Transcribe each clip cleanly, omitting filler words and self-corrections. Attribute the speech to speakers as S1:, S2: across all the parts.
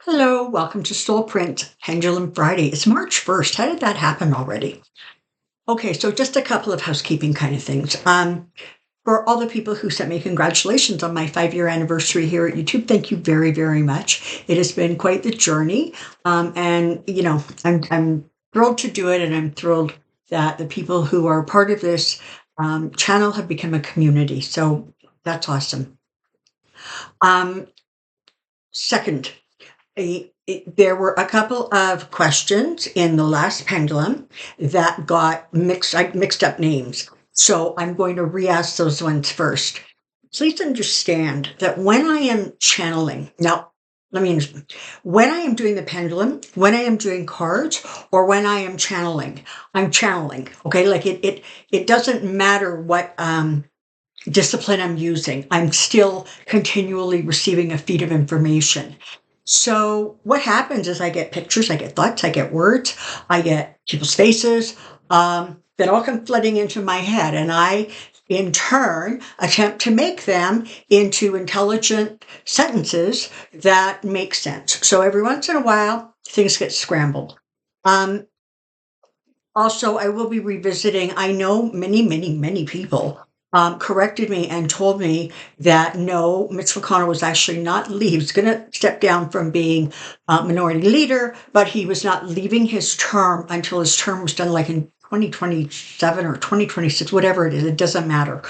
S1: Hello, welcome to Soulprint Pendulum Friday. It's March 1st. How did that happen already? Okay, so just a couple of housekeeping kind of things. For all the people who sent me congratulations on my 5-year anniversary here at YouTube, thank you very, very much. It has been quite the journey. And, I'm thrilled to do it, and I'm thrilled that the people who are part of this channel have become a community. So that's awesome. Second, there were a couple of questions in the last pendulum that got mixed up names. So I'm going to re-ask those ones first. Please understand that when I am channeling, now when I am doing the pendulum, when I am doing cards, or when I am channeling, I'm channeling. Okay, like it doesn't matter what discipline I'm using. I'm still continually receiving a feed of information. So what happens is I get pictures, I get thoughts, I get words, I get people's faces that all come flooding into my head. And I, in turn, attempt to make them into intelligent sentences that make sense. So every once in a while, things get scrambled. Also, I will be revisiting, I know many, many, many people corrected me and told me that no, Mitch McConnell was actually not he was going to step down from being minority leader, but he was not leaving his term until his term was done, like in 2027 or 2026, whatever it is, it doesn't matter.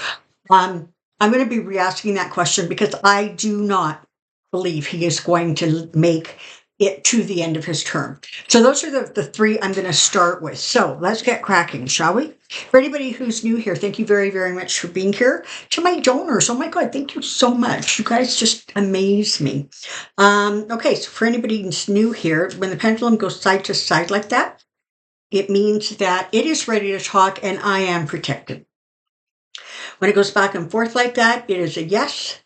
S1: I'm going to be re-asking that question because I do not believe he is going to make it to the end of his term. So those are the three I'm going to start with. So let's get cracking, shall we? For anybody who's new here, thank you very, very much for being here. To my donors, oh my God, thank you so much. You guys just amaze me. Okay, so for anybody who's new here, when the pendulum goes side to side like that, it means that it is ready to talk and I am protected. When it goes back and forth like that, it is a yes,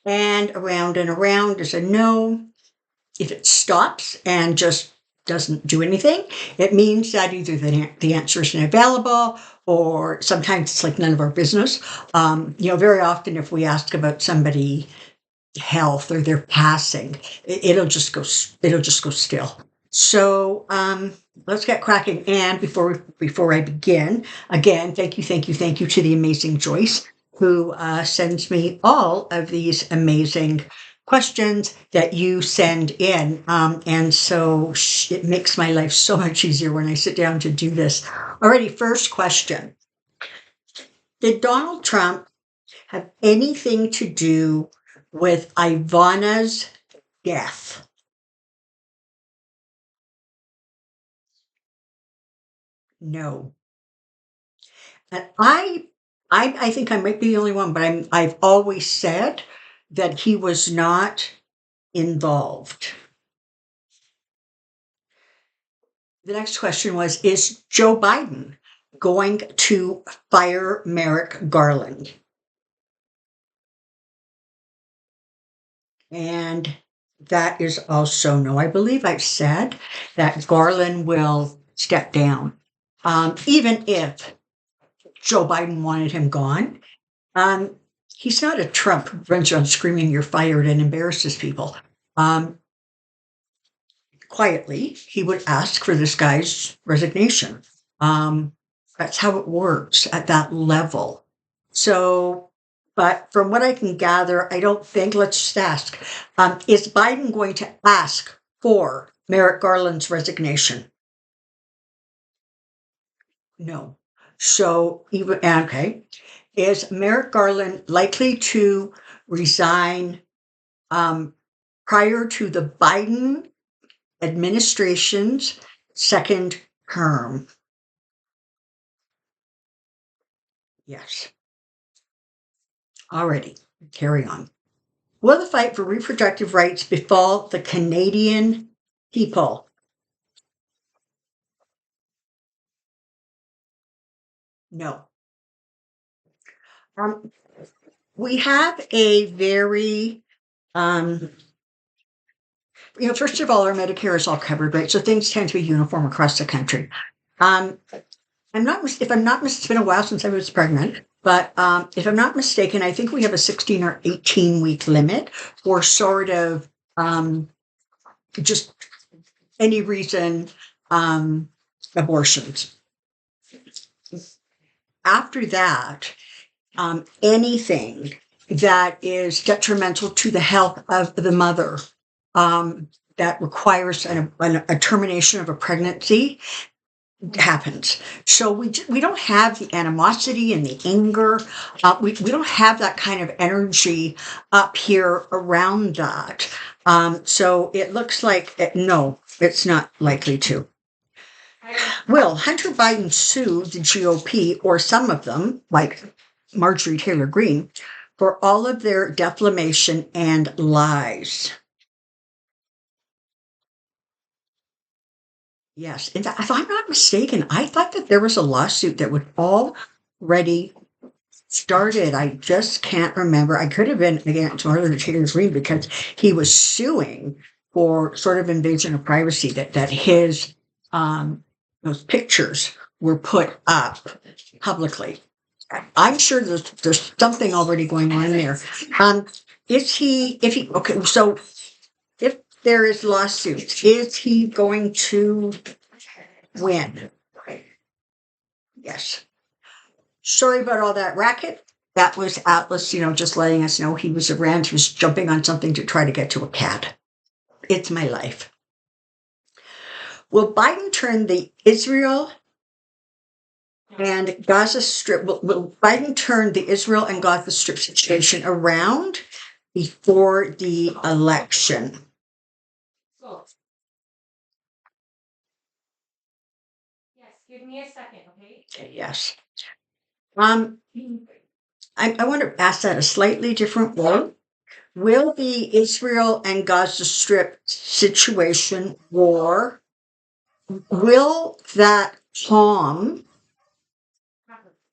S1: and around is a no. If it stops and just doesn't do anything, it means that either the answer isn't available, or sometimes it's like none of our business. Very often if we ask about somebody health or their passing, it'll just go still. So let's get cracking. And before I begin, again, thank you to the amazing Joyce, who sends me all of these amazing questions that you send in. And so it makes my life so much easier when I sit down to do this. Alrighty, first question. Did Donald Trump have anything to do with Ivana's death? No. And I think I might be the only one, but I've always said that he was not involved. The next question was, is Joe Biden going to fire Merrick Garland? And that is also no. I believe I've said that Garland will step down, even if Joe Biden wanted him gone. He's not a Trump who runs around screaming you're fired and embarrasses people. Quietly, he would ask for this guy's resignation. That's how it works at that level. So, but from what I can gather, I don't think, let's just ask, is Biden going to ask for Merrick Garland's resignation? No. So, okay. Is Merrick Garland likely to resign prior to the Biden administration's second term? Yes. Alrighty, carry on. Will the fight for reproductive rights befall the Canadian people? No. We have a very, first of all, our Medicare is all covered, right? So things tend to be uniform across the country. It's been a while since I was pregnant, but if I'm not mistaken, I think we have a 16 or 18 week limit for sort of just any reason, abortions. After that, anything that is detrimental to the health of the mother, that requires a termination of a pregnancy happens. So we don't have the animosity and the anger. We don't have that kind of energy up here around that. So it looks like, no, it's not likely to. Will Hunter Biden sue the GOP or some of them, like Marjorie Taylor Greene, for all of their defamation and lies? Yes. In fact, if I'm not mistaken, I thought that there was a lawsuit that would already started. I just can't remember. I could have been against Marjorie Taylor Greene because he was suing for sort of invasion of privacy, that his those pictures were put up publicly. I'm sure there's something already going on there. Okay, so if there is lawsuits, is he going to win? Yes. Sorry about all that racket. That was Atlas, just letting us know he was around. He was jumping on something to try to get to a cat. It's my life. Will Biden turn the Israel and Gaza Strip, will Biden turn the Israel and Gaza Strip situation around before the election?
S2: Yes, give me a second, okay?
S1: Okay, yes. I want to ask that a slightly different way. Will the Israel and Gaza Strip situation war, will that calm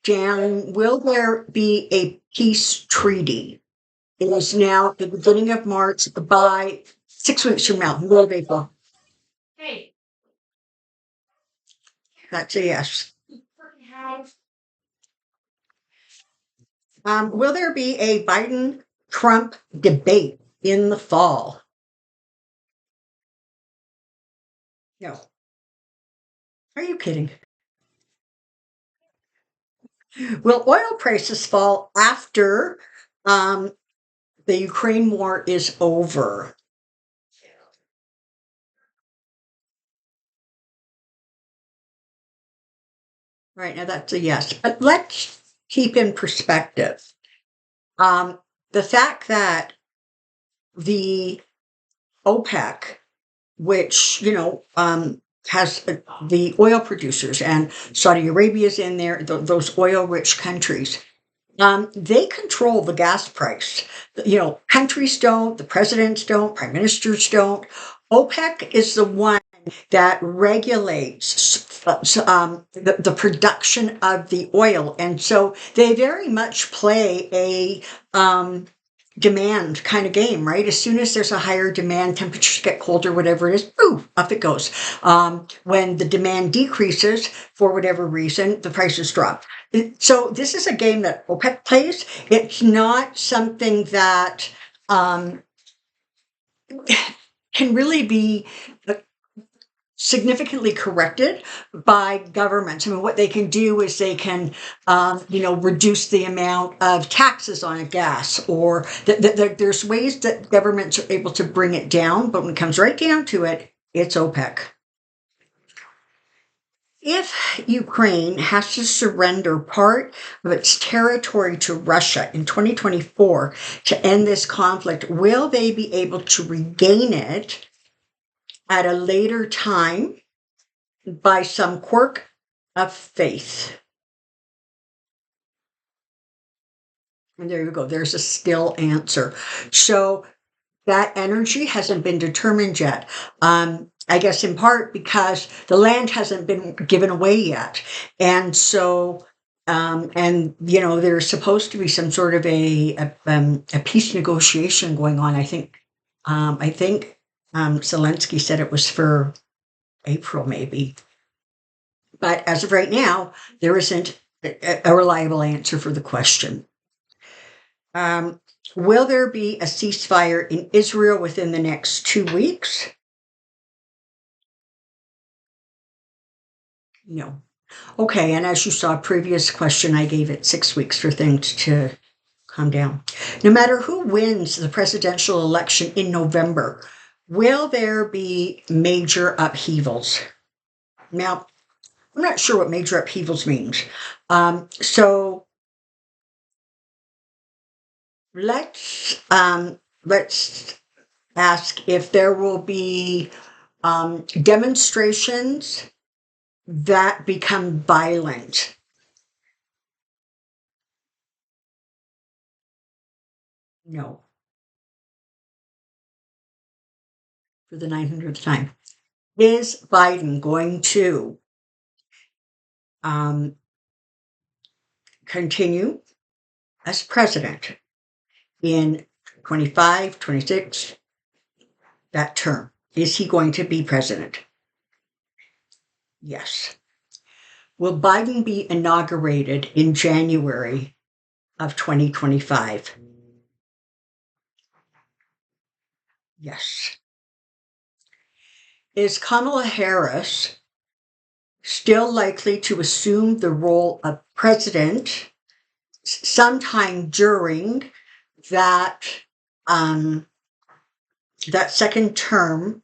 S1: down? Will there be a peace treaty? It is now the beginning of March. By 6 weeks from now, middle of April.
S2: Hey,
S1: That's a yes.
S2: freaking house.
S1: Will there be a Biden-Trump debate in the fall? No. Are you kidding? Will oil prices fall after the Ukraine war is over? Right, now that's a yes. But let's keep in perspective the fact that the OPEC, which, has the oil producers, and Saudi Arabia's in there, those oil-rich countries, they control the gas price. Countries don't, the presidents don't, prime ministers don't. OPEC is the one that regulates the production of the oil. And so they very much play a demand kind of game, right? As soon as there's a higher demand, temperatures get colder, whatever it is, boom, up it goes. When the demand decreases for whatever reason, the prices drop. So this is a game that OPEC plays. It's not something that can really be significantly corrected by governments. I mean, what they can do is they can, reduce the amount of taxes on a gas, or there's ways that governments are able to bring it down. But when it comes right down to it, it's OPEC. If Ukraine has to surrender part of its territory to Russia in 2024 to end this conflict, will they be able to regain it at a later time by some quirk of faith? And there you go. There's a still answer. So that energy hasn't been determined yet. I guess in part because the land hasn't been given away yet. And so, there's supposed to be some sort of a peace negotiation going on. I think Zelensky said it was for April, maybe. But as of right now, there isn't a reliable answer for the question. Will there be a ceasefire in Israel within the next 2 weeks? No. Okay, and as you saw, previous question, I gave it 6 weeks for things to calm down. No matter who wins the presidential election in November, will there be major upheavals? Now, I'm not sure what major upheavals means. So let's ask if there will be demonstrations that become violent. No, for the 900th time. Is Biden going to continue as president in 25, 26, that term? Is he going to be president? Yes. Will Biden be inaugurated in January of 2025? Yes. Is Kamala Harris still likely to assume the role of president sometime during that that second term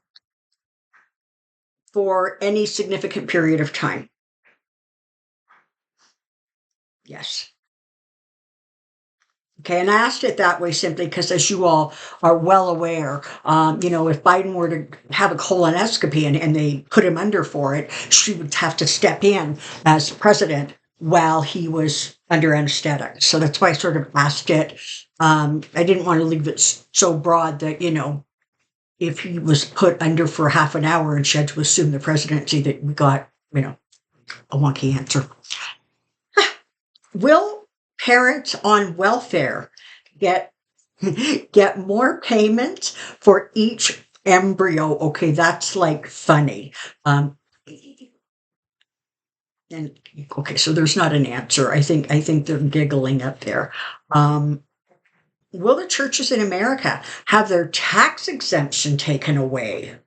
S1: for any significant period of time? Yes. Okay, and I asked it that way simply because, as you all are well aware, if Biden were to have a colonoscopy and they put him under for it, she would have to step in as president while he was under anesthetic. So that's why I sort of asked it. I didn't want to leave it so broad that, if he was put under for half an hour and she had to assume the presidency, that we got, a wonky answer. Will parents on welfare get more payments for each embryo? Okay, that's like funny. And okay, so there's not an answer. I think they're giggling up there. Will the churches in America have their tax exemption taken away?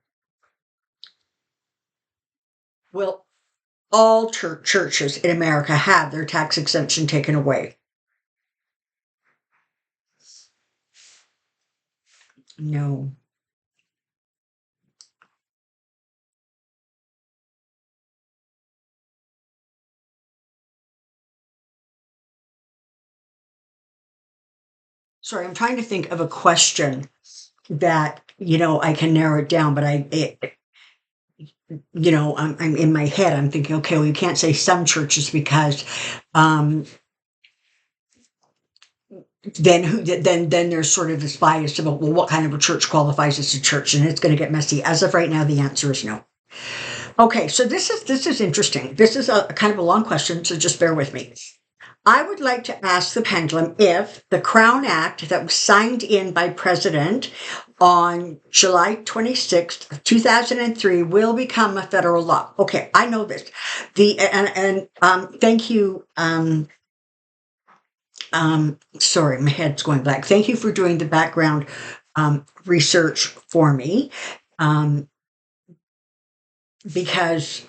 S1: Will all churches in America have their tax exemption taken away? No. Sorry, I'm trying to think of a question that, I can narrow it down, but I'm in my head, I'm thinking, okay, well, you can't say some churches because then there's sort of this bias about, well, what kind of a church qualifies as a church, and it's going to get messy. As of right now, the answer is no. Okay, so this is interesting. This is a kind of a long question, so just bear with me. I would like to ask the pendulum if the Crown Act that was signed in by President on July 26th of 2003 will become a federal law. Okay, I know this. Thank you. Sorry, my head's going blank. Thank you for doing the background research for me, because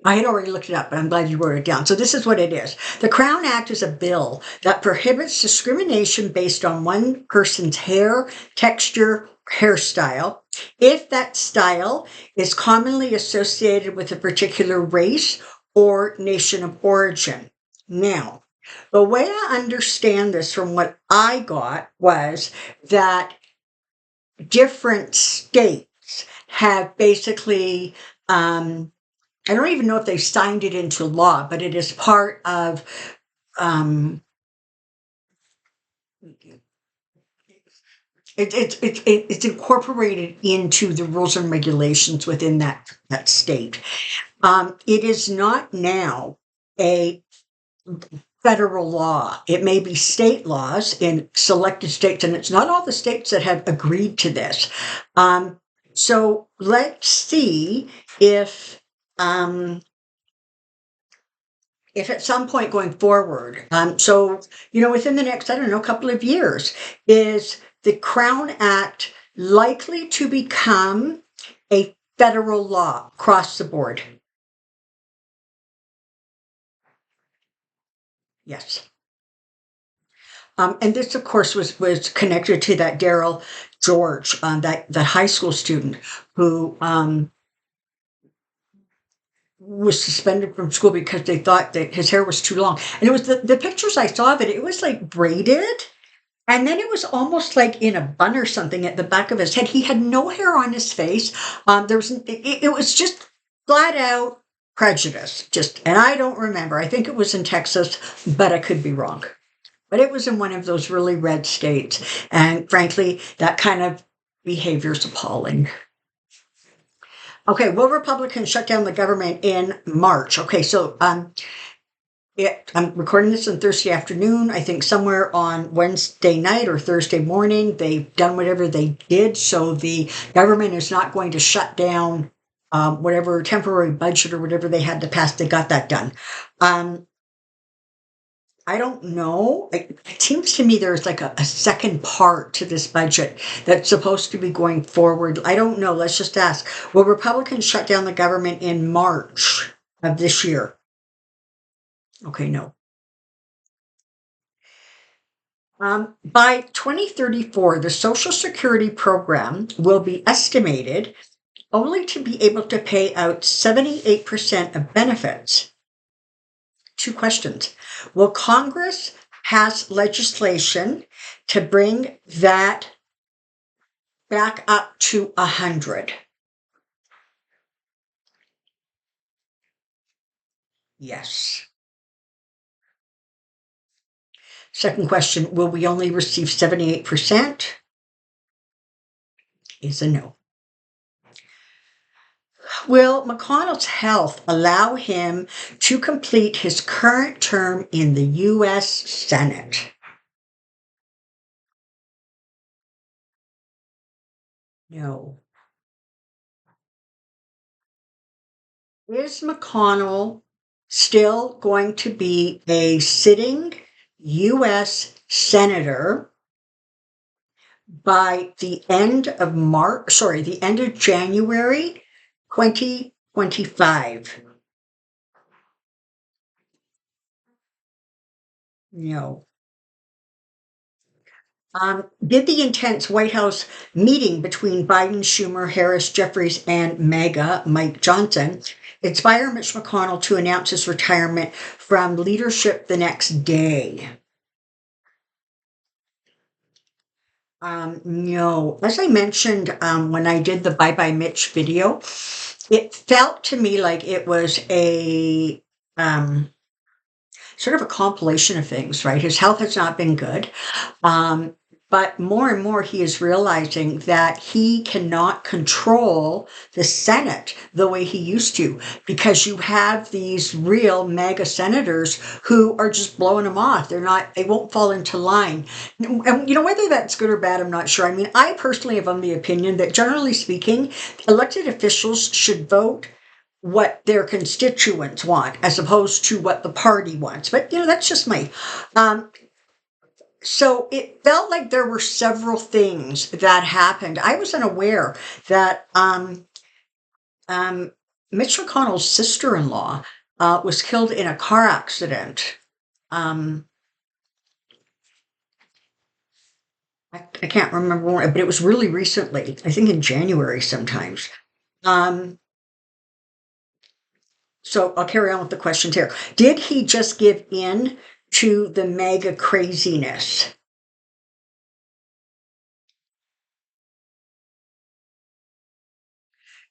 S1: I had already looked it up, but I'm glad you wrote it down. So this is what it is. The Crown Act is a bill that prohibits discrimination based on one person's hair, texture, hairstyle, if that style is commonly associated with a particular race or nation of origin. Now, the way I understand this from what I got was that different states have basically, I don't even know if they signed it into law, but it is part of it's incorporated into the rules and regulations within that state. It is not now a federal law. It may be state laws in selected states, and it's not all the states that have agreed to this. So let's see if if at some point going forward, so, within the next, I don't know, couple of years, is the Crown Act likely to become a federal law across the board? Yes. And this, of course, was connected to that Daryl George, that high school student who was suspended from school because they thought that his hair was too long. And it was the pictures I saw of it, it was like braided. And then it was almost like in a bun or something at the back of his head. He had no hair on his face. It was just flat out prejudice. And I don't remember. I think it was in Texas, but I could be wrong. But it was in one of those really red states. And frankly, that kind of behavior is appalling. Okay, will Republicans shut down the government in March? Okay, so I'm recording this on Thursday afternoon. I think somewhere on Wednesday night or Thursday morning, they've done whatever they did. So the government is not going to shut down whatever temporary budget or whatever they had to pass. They got that done. I don't know. It seems to me there's like a second part to this budget that's supposed to be going forward. I don't know. Let's just ask. Will Republicans shut down the government in March of this year? Okay, no. By 2034, the Social Security program will be estimated only to be able to pay out 78% of benefits. Two questions. Will Congress pass legislation to bring that back up to 100? Yes. Second question, will we only receive 78%? Is a no. Will McConnell's health allow him to complete his current term in the U.S. Senate? No. Is McConnell still going to be a sitting U.S. Senator by the end of the end of January 2025? No. Did the intense White House meeting between Biden, Schumer, Harris, Jeffries, and MAGA, Mike Johnson, inspire Mitch McConnell to announce his retirement from leadership the next day? No. As I mentioned when I did the Bye Bye Mitch video, it felt to me like it was a sort of a compilation of things, right? His health has not been good. But more and more, he is realizing that he cannot control the Senate the way he used to, because you have these real mega senators who are just blowing him off. They won't fall into line. And, whether that's good or bad, I'm not sure. I mean, I personally have the opinion that generally speaking, elected officials should vote what their constituents want as opposed to what the party wants. But, that's just me. So it felt like there were several things that happened. I was unaware that Mitch McConnell's sister-in-law was killed in a car accident. I can't remember when, but it was really recently. I think in January sometimes. So I'll carry on with the questions here. Did he just give in to the mega craziness?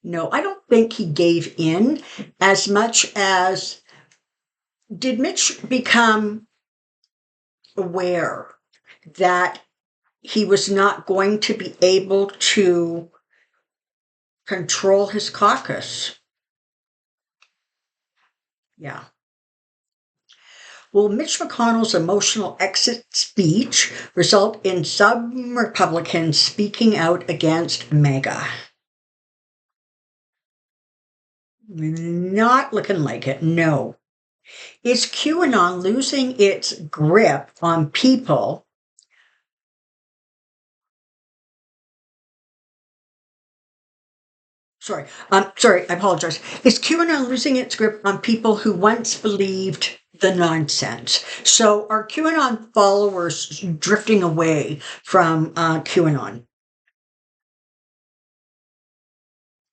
S1: No, I don't think he gave in as much as did Mitch become aware that he was not going to be able to control his caucus. Yeah. Will Mitch McConnell's emotional exit speech result in some Republicans speaking out against MAGA? Not looking like it, no. Is QAnon losing its grip on people? Sorry, I apologize. Is QAnon losing its grip on people who once believed the nonsense? So are QAnon followers drifting away from QAnon?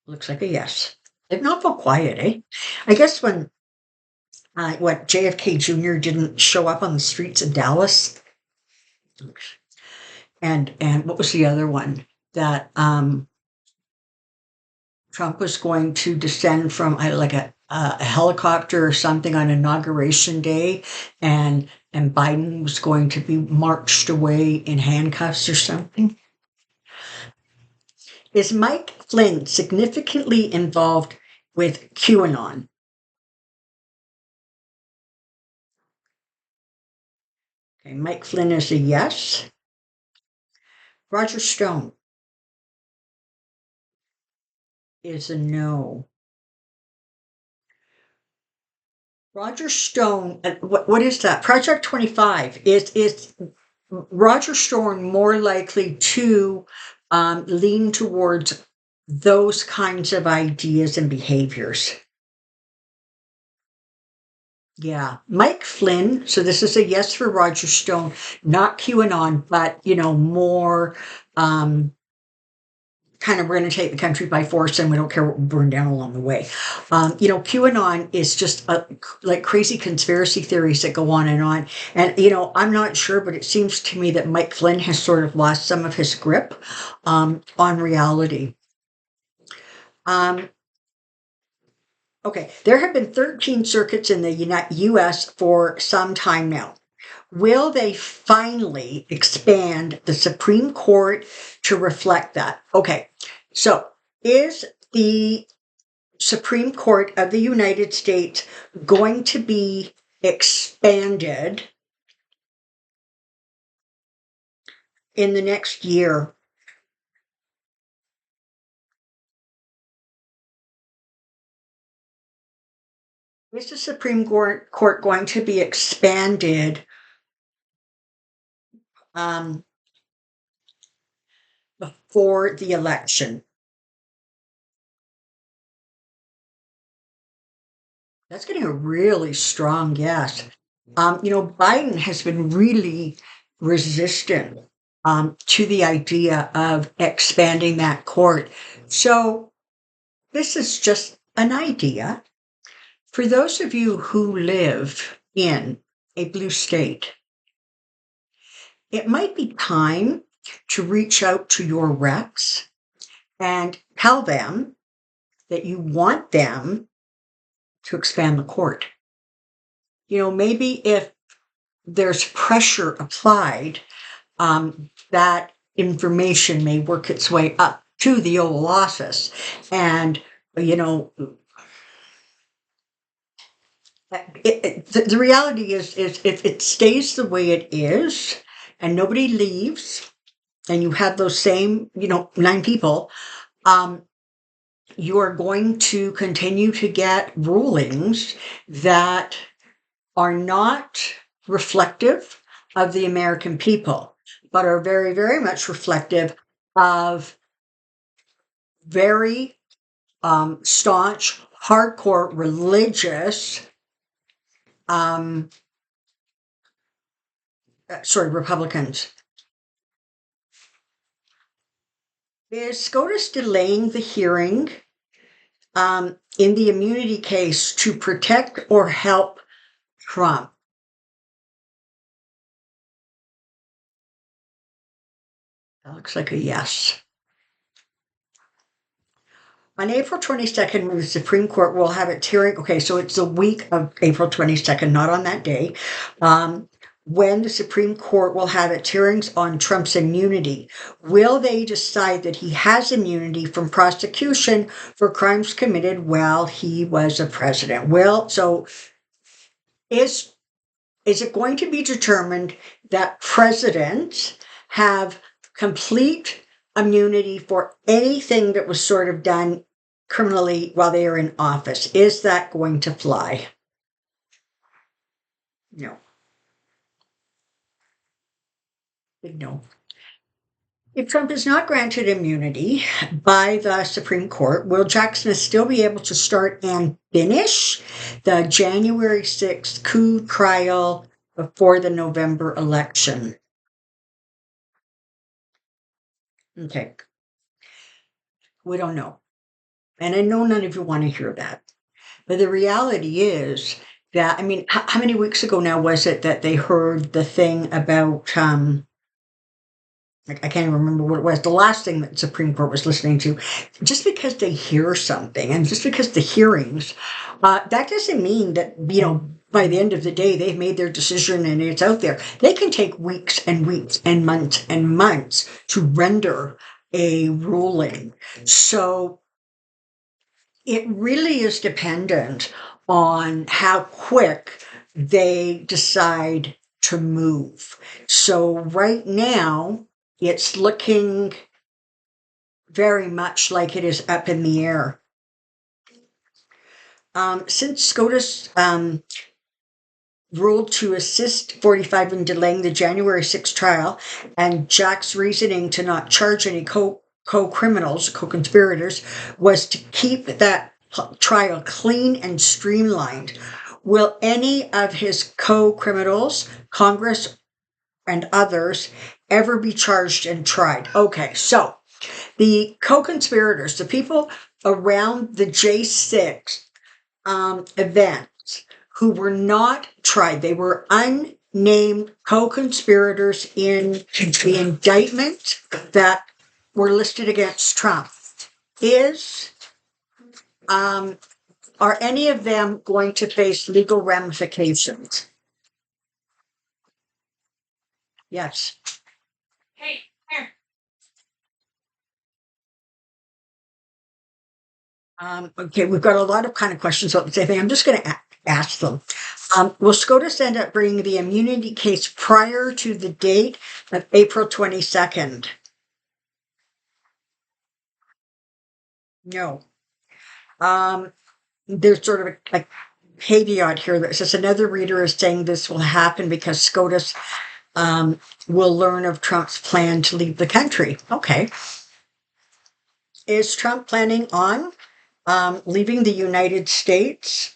S1: Looks like a yes. They've not felt quiet, eh? I guess when JFK Jr. didn't show up on the streets of Dallas, and what was the other one that Trump was going to descend from like a helicopter or something on inauguration day, and Biden was going to be marched away in handcuffs or something. Is Mike Flynn significantly involved with QAnon? Okay, Mike Flynn is a yes. Roger Stone is a no. Roger Stone, what is that? Project 25 is Roger Stone more likely to lean towards those kinds of ideas and behaviors? Yeah. Mike Flynn, so this is a yes for Roger Stone, not QAnon, but, more kind of we're going to take the country by force and we don't care what we burn down along the way. QAnon is just like crazy conspiracy theories that go on and on. And, I'm not sure, but it seems to me that Mike Flynn has sort of lost some of his grip on reality. Okay, there have been 13 circuits in the U.S. for some time now. Will they finally expand the Supreme Court to reflect that? Okay, so is the Supreme Court of the United States going to be expanded in the next year? Is the Supreme Court going to be expanded before the election? That's getting a really strong yes. Biden has been really resistant to the idea of expanding that court. So this is just an idea. For those of you who live in a blue state, it might be time to reach out to your reps and tell them that you want them to expand the court. Maybe if there's pressure applied, that information may work its way up to the Oval Office. And, the reality is if it stays the way it is and nobody leaves and you have those same, 9 people, you are going to continue to get rulings that are not reflective of the American people, but are very, very much reflective of very staunch, hardcore religious, Republicans. Is SCOTUS delaying the hearing in the immunity case to protect or help Trump? That looks like a yes. On April 22nd, when the Supreme Court will have its hearing, okay, so it's the week of April 22nd, not on that day, when the Supreme Court will have its hearings on Trump's immunity, will they decide that he has immunity from prosecution for crimes committed while he was a president? So is it going to be determined that presidents have complete immunity for anything that was sort of done criminally while they are in office? Is that going to fly? No. Big no. If Trump is not granted immunity by the Supreme Court, will Jack Smith still be able to start and finish the January 6th coup trial before the November election? Okay, we don't know. And I know none of you want to hear that. But the reality is that, I mean, how many weeks ago now was it that they heard the thing about, I can't even remember what it was, the last thing that the Supreme Court was listening to, just because they hear something and just because the hearings, that doesn't mean that, by the end of the day, they've made their decision and it's out there. They can take weeks and weeks and months to render a ruling. So it really is dependent on how quick they decide to move. So right now, it's looking very much like it is up in the air. Since SCOTUS ruled to assist 45 in delaying the January 6th trial, and Jack's reasoning to not charge any co-criminals, co-conspirators, was to keep that trial clean and streamlined. Will any of his co-criminals, Congress and others, ever be charged and tried? Okay, so the co-conspirators, the people around the J6 events who were not tried, they were unnamed co-conspirators in the indictment that were listed against Trump. Are any of them going to face legal ramifications? Yes.
S2: Hey, here.
S1: Okay, we've got a lot of kind of questions about the same thing. I'm just going to ask them. Will SCOTUS end up bringing the immunity case prior to the date of April 22nd? No. There's sort of a caveat here that says another reader is saying this will happen because SCOTUS will learn of Trump's plan to leave the country. Okay. Is Trump planning on leaving the United States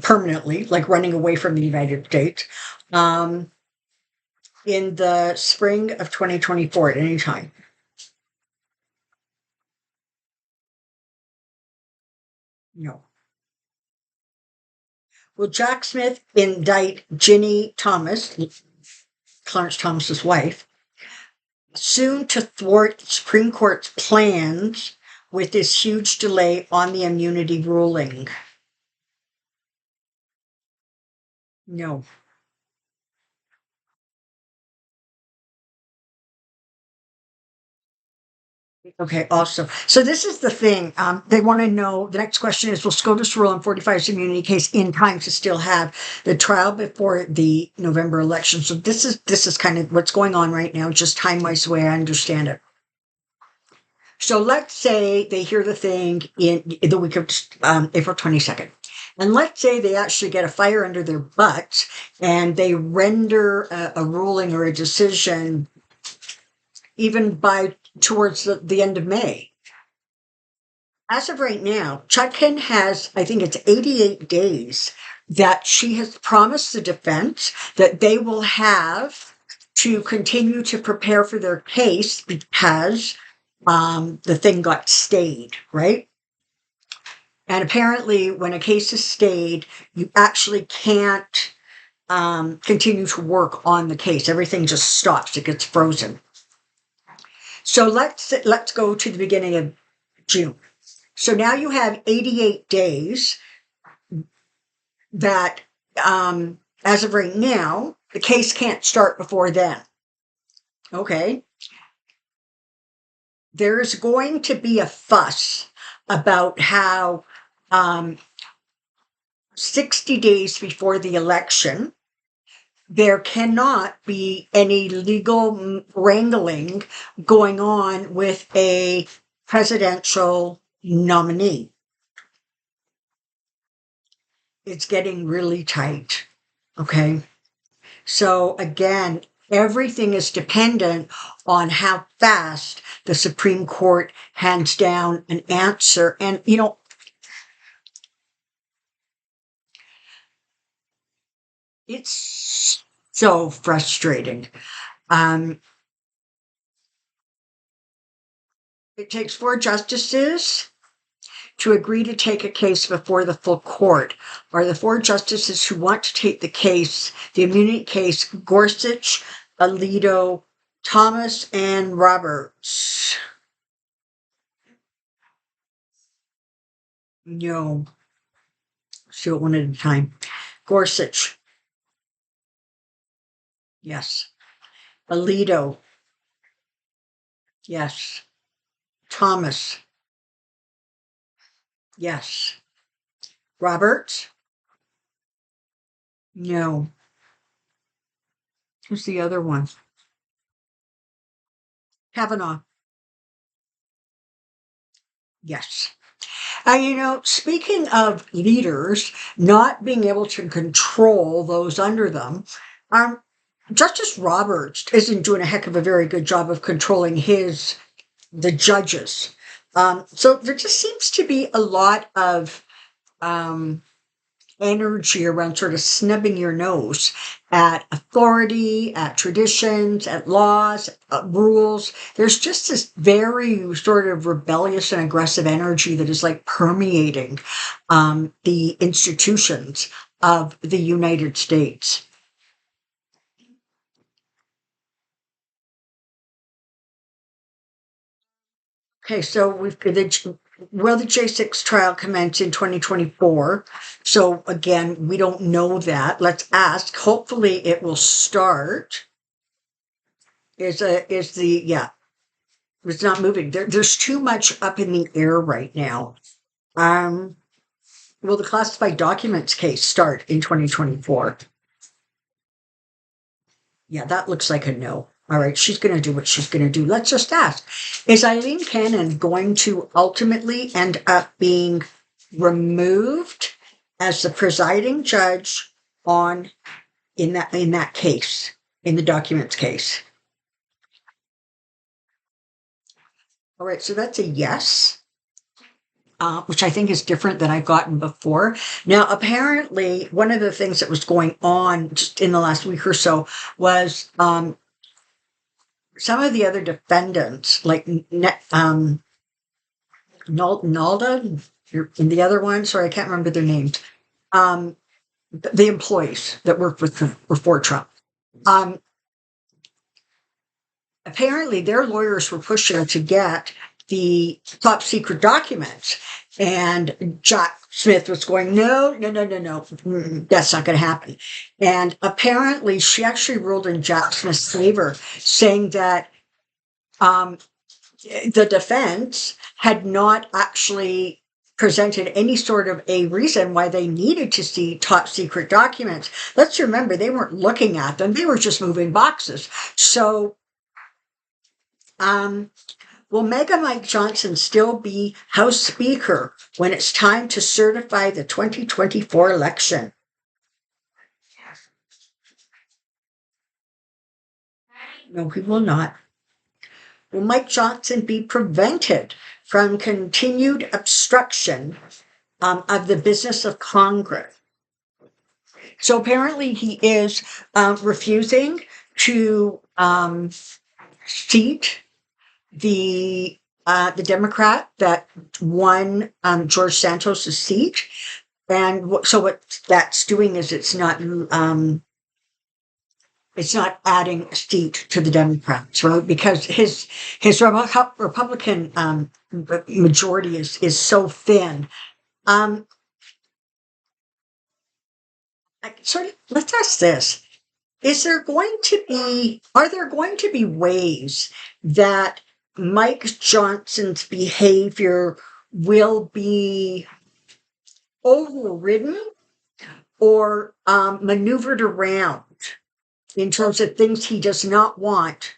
S1: permanently, like running away from the United States, in the spring of 2024 at any time? No. Will Jack Smith indict Ginny Thomas, Clarence Thomas's wife, soon to thwart the Supreme Court's plans with this huge delay on the immunity ruling? No. Okay, awesome. So this is the thing. They want to know, the next question is, will SCOTUS rule on 45's immunity case in time to still have the trial before the November election? So this is kind of what's going on right now, just time-wise, the way I understand it. So let's say they hear the thing in the week of April 22nd. And let's say they actually get a fire under their butts and they render a ruling or a decision even by towards the end of May. As of right now, Chutkan has, I think it's 88 days that she has promised the defense that they will have to continue to prepare for their case because the thing got stayed, right? And apparently, when a case is stayed, you actually can't continue to work on the case. Everything just stops; it gets frozen. So let's go to the beginning of June. So now you have 88 days that, as of right now, the case can't start before then. Okay. There's going to be a fuss about how 60 days before the election, there cannot be any legal wrangling going on with a presidential nominee. It's getting really tight. Okay. So again, everything is dependent on how fast the Supreme Court hands down an answer. And, it's so frustrating. Um, it takes 4 justices to agree to take a case before the full court. Are the 4 justices who want to take the immunity case, Gorsuch, Alito, Thomas, and Roberts? No. Let's do it one at a time. Gorsuch, yes. Alito, yes. Thomas, yes. Roberts, no. Who's the other one? Kavanaugh, yes. Speaking of leaders not being able to control those under them, um, Justice Roberts isn't doing a heck of a very good job of controlling the judges. So there just seems to be a lot of energy around sort of snubbing your nose at authority, at traditions, at laws, rules. There's just this very sort of rebellious and aggressive energy that is like permeating the institutions of the United States. Okay, so the J6 trial commenced in 2024. So again, we don't know that. Let's ask. Hopefully, it will start. Yeah, it's not moving. There's too much up in the air right now. Um, will the classified documents case start in 2024? Yeah, that looks like a no. All right, she's going to do what she's going to do. Let's just ask. Is Eileen Cannon going to ultimately end up being removed as the presiding judge on in that case, in the documents case? All right, so that's a yes. Which I think is different than I've gotten before. Now, apparently, one of the things that was going on just in the last week or so was some of the other defendants, like Nalda, and the other one, sorry, I can't remember their names, um, the employees that worked for Trump. Apparently, their lawyers were pushing to get the top secret documents. And Jack Smith was going, no, no, no, no, no, that's not going to happen. And apparently, she actually ruled in Jack Smith's favor, saying that the defense had not actually presented any sort of a reason why they needed to see top secret documents. Let's remember, they weren't looking at them, they were just moving boxes. So, will Mega Mike Johnson still be House Speaker when it's time to certify the 2024 election? No, he will not. Will Mike Johnson be prevented from continued obstruction of the business of Congress? So apparently he is refusing to seat the Democrat that won George Santos's seat, and so what that's doing is it's not adding a seat to the Democrats, right? Because his Republican majority is so thin. Let's ask this. Are there going to be ways that Mike Johnson's behavior will be overridden or maneuvered around in terms of things he does not want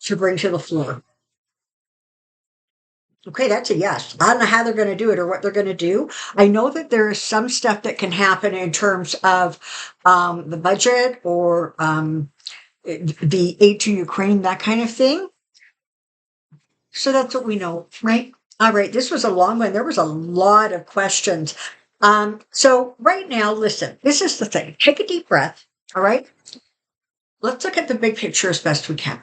S1: to bring to the floor? Okay, that's a yes. I don't know how they're going to do it or what they're going to do. I know that there is some stuff that can happen in terms of the budget or the aid to Ukraine, that kind of thing. So that's what we know, right? All right, this was a long one. There was a lot of questions. So right now, listen, this is the thing. Take a deep breath, all right? Let's look at the big picture as best we can.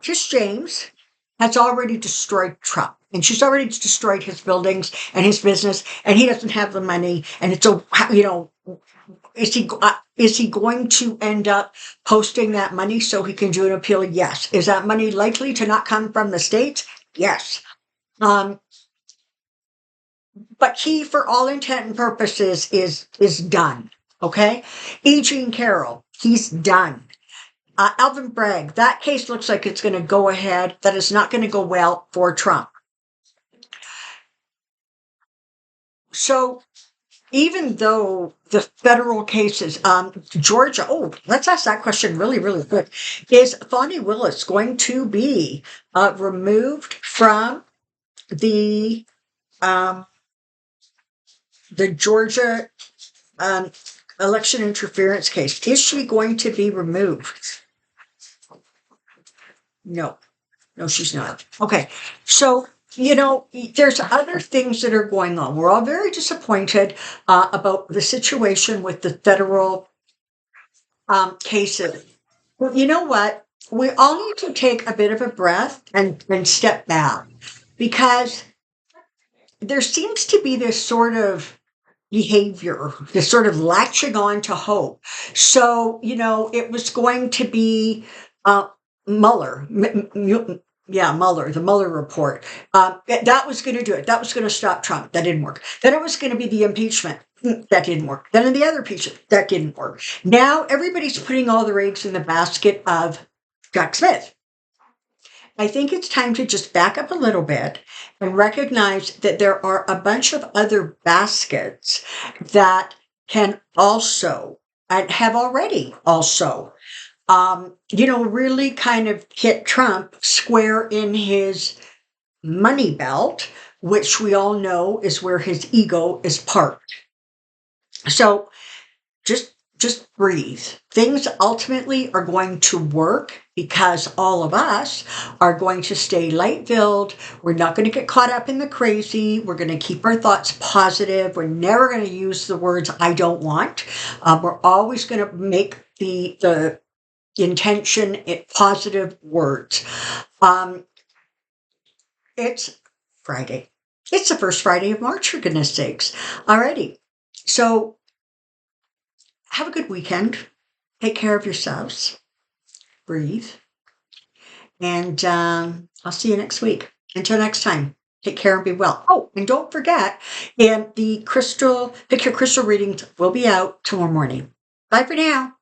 S1: Kiss James has already destroyed Trump, and she's already destroyed his buildings and his business, and he doesn't have the money. And it's a, is he going to end up posting that money so he can do an appeal? Yes. Is that money likely to not come from the states? Yes. But he, for all intent and purposes, is done. Okay. E. Jean Carroll, he's done. Alvin Bragg, that case looks like it's going to go ahead. That is not going to go well for Trump. So even though the federal cases, Georgia, let's ask that question really, really quick. Is Fani Willis going to be removed from the Georgia election interference case? Is she going to be removed? No, she's not. Okay, so there's other things that are going on. We're all very disappointed about the situation with the federal cases. Well, you know what? We all need to take a bit of a breath and step back, because there seems to be this sort of behavior, this sort of latching on to hope. So, it was going to be Mueller, Mueller, the Mueller report. That was going to do it. That was going to stop Trump. That didn't work. Then it was going to be the impeachment. That didn't work. Then in the other impeachment, that didn't work. Now everybody's putting all their eggs in the basket of Jack Smith. I think it's time to just back up a little bit and recognize that there are a bunch of other baskets that can also, and have already also, really kind of hit Trump square in his money belt, which we all know is where his ego is parked. So just breathe. Things ultimately are going to work because all of us are going to stay light-filled. We're not going to get caught up in the crazy. We're going to keep our thoughts positive. We're never going to use the words "I don't want." We're always going to make the intention positive words. It's Friday. It's the first Friday of March, for goodness sakes. Alrighty. So have a good weekend. Take care of yourselves. Breathe. And I'll see you next week. Until next time, take care and be well. Oh, and don't forget, and the Pick Your Crystal readings will be out tomorrow morning. Bye for now.